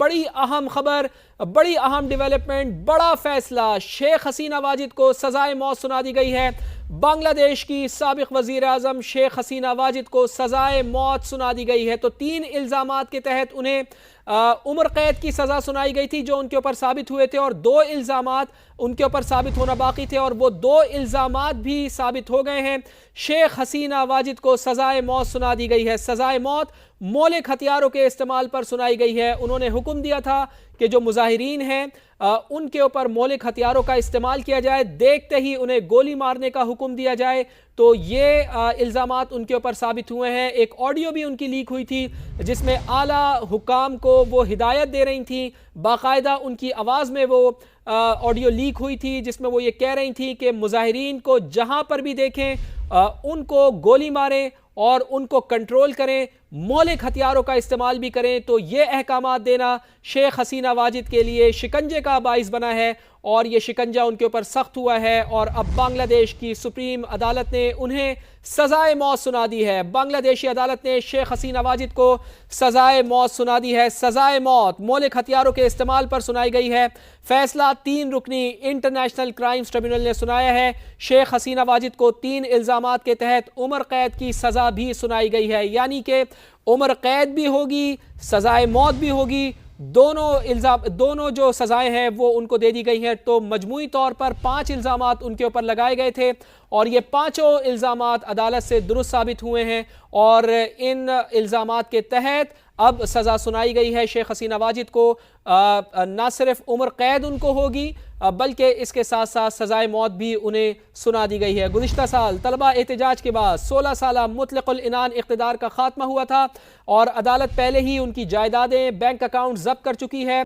बड़ी अहम खबर, बड़ी अहम डेवलपमेंट, बड़ा फैसला। शेख हसीना वाजिद को सजाए मौत सुना दी गई है। बांग्लादेश की साबिक वजीर आजम शेख हसीना वाजिद को सजाए मौत सुना दी गई है। तो 3 इल्जामात के तहत उन्हें उम्र कैद की सजा सुनाई गई थी जो उनके ऊपर साबित हुए थे, और 2 इल्जामात उनके ऊपर साबित होना बाकी थे और वो 2 इल्जामात भी साबित हो गए हैं। शेख हसीना वाजिद को सजाए मौत सुना दी गई है। सजाए मौत मौलिक हथियारों के इस्तेमाल पर सुनाई गई है। उन्होंने हुक्म दिया था कि जो मुजाहिरीन हैं उनके ऊपर मौलिक हथियारों का इस्तेमाल किया जाए, देखते ही उन्हें गोली मारने का हुक्म दिया जाए। तो ये इल्ज़ामात उनके ऊपर साबित हुए हैं। एक ऑडियो भी उनकी लीक हुई थी जिसमें आला हुकाम को वो हिदायत दे रही थी, बाकायदा उनकी आवाज़ में वो ऑडियो लीक हुई थी जिसमें वो ये कह रही थी कि मुजाहिरीन को जहां पर भी देखें उनको गोली मारें और उनको कंट्रोल करें, मौलिक हथियारों का इस्तेमाल भी करें। तो ये अहकामात देना शेख हसीना वाजिद के लिए शिकंजे का बाइस बना है और ये शिकंजा उनके ऊपर सख्त हुआ है और अब बांग्लादेश की सुप्रीम अदालत ने उन्हें सजाए मौत सुना दी है। बांग्लादेशी अदालत ने शेख हसीना वाजिद को सजाए मौत सुना दी है। सजाए मौत मौलिक हथियारों के इस्तेमाल पर सुनाई गई है। फैसला 3 रुकनी इंटरनेशनल क्राइम्स ट्रिब्यूनल ने सुनाया है। शेख हसीना वाजिद को 3 इल्जामात के तहत उम्र कैद की सजा भी सुनाई गई है, यानी कि उम्र कैद भी होगी, सजाए मौत भी होगी। दोनों जो सजाएं हैं वो उनको दे दी गई हैं। तो मजमूई तौर पर 5 इल्ज़ामात उनके ऊपर लगाए गए थे और ये 5 इल्ज़ामात अदालत से दुरुस्त साबित हुए हैं और इन इल्ज़ामात के तहत अब सज़ा सुनाई गई है शेख हसीना वाजिद को। ना सिर्फ उम्र कैद उनको होगी बल्कि इसके साथ साथ सजाए मौत भी उन्हें सुना दी गई है। गुज़िश्ता साल तलबा एहतजाज के बाद 16 साला मुतलक़ुल इनान इक़्तिदार का खात्मा हुआ था और अदालत पहले ही उनकी जायदादें, बैंक अकाउंट जब्त कर चुकी है।